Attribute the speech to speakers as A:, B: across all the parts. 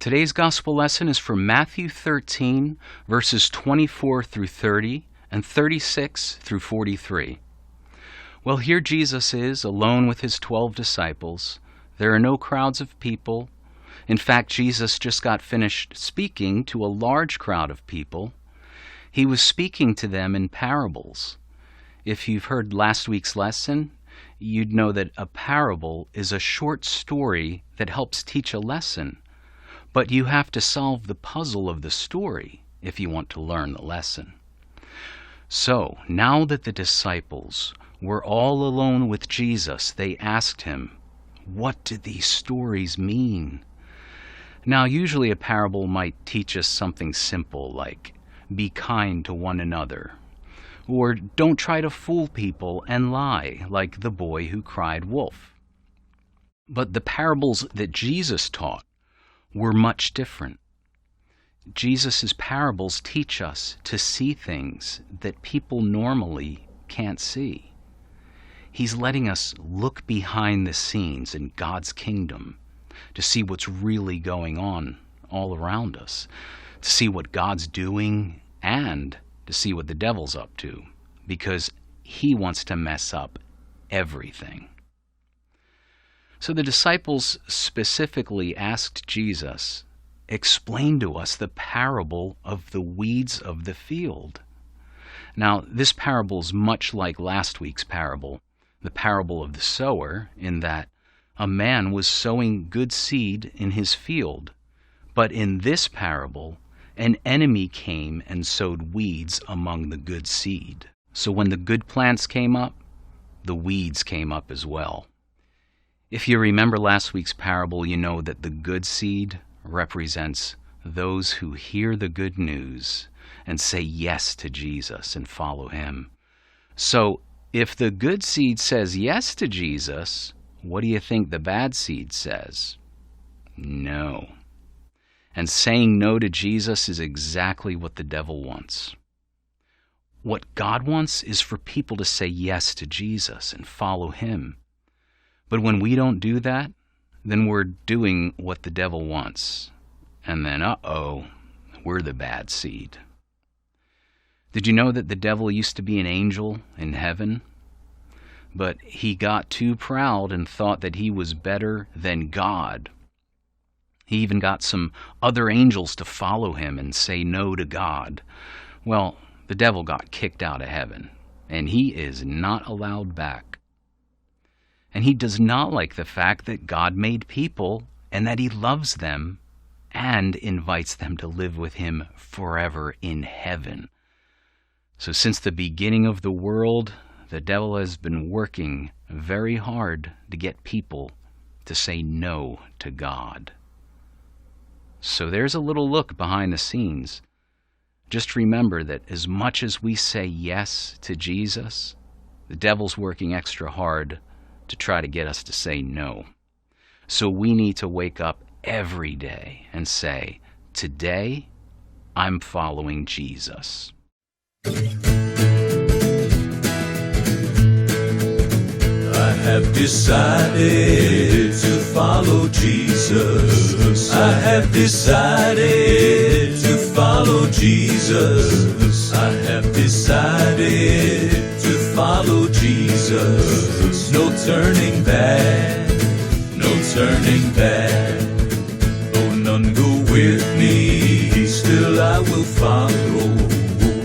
A: Today's gospel lesson is from Matthew 13, verses 24 through 30 and 36 through 43. Well, here Jesus is, alone with his 12 disciples. There are no crowds of people. In fact, Jesus just got finished speaking to a large crowd of people. He was speaking to them in parables. If you've heard last week's lesson, you'd know that a parable is a short story that helps teach a lesson. But you have to solve the puzzle of the story if you want to learn the lesson. So, now that the disciples were all alone with Jesus, they asked him, "What do these stories mean?" Now, usually a parable might teach us something simple like, be kind to one another, or don't try to fool people and lie, like the boy who cried wolf. But the parables that Jesus taught were much different. Jesus' parables teach us to see things that people normally can't see. He's letting us look behind the scenes in God's kingdom to see what's really going on all around us, to see what God's doing and to see what the devil's up to, because he wants to mess up everything. So the disciples specifically asked Jesus, "Explain to us the parable of the weeds of the field." Now, this parable is much like last week's parable, the parable of the sower, in that a man was sowing good seed in his field. But in this parable, an enemy came and sowed weeds among the good seed. So when the good plants came up, the weeds came up as well. If you remember last week's parable, you know that the good seed represents those who hear the good news and say yes to Jesus and follow him. So if the good seed says yes to Jesus, what do you think the bad seed says? No. And saying no to Jesus is exactly what the devil wants. What God wants is for people to say yes to Jesus and follow him. But when we don't do that, then we're doing what the devil wants. And then, we're the bad seed. Did you know that the devil used to be an angel in heaven? But he got too proud and thought that he was better than God. He even got some other angels to follow him and say no to God. Well, the devil got kicked out of heaven, and he is not allowed back. And he does not like the fact that God made people and that he loves them and invites them to live with him forever in heaven. So since the beginning of the world, the devil has been working very hard to get people to say no to God. So there's a little look behind the scenes. Just remember that as much as we say yes to Jesus, the devil's working extra hard to try to get us to say no. So we need to wake up every day and say, "Today, I'm following Jesus."
B: I have decided to follow Jesus. I have decided to follow Jesus. I have decided to follow Jesus. No turning back, no turning back. Though none go with me, still I will follow.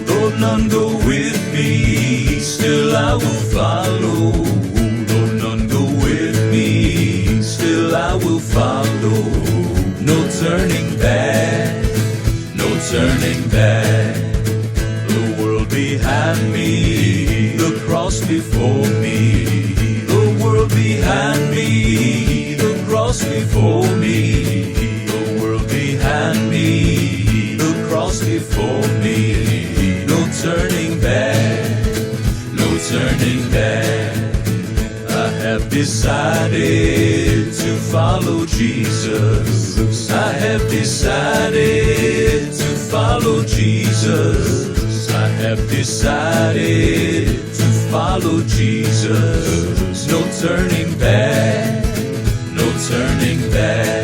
B: Though none go with me, still I will follow. I will follow. No turning back, no turning back. The world behind me, the cross before me. The world behind me, the cross before me. The world behind me, the cross before me. No turning back, no turning back. I have decided to follow Jesus. I have decided to follow Jesus. I have decided to follow Jesus. No turning back, no turning back.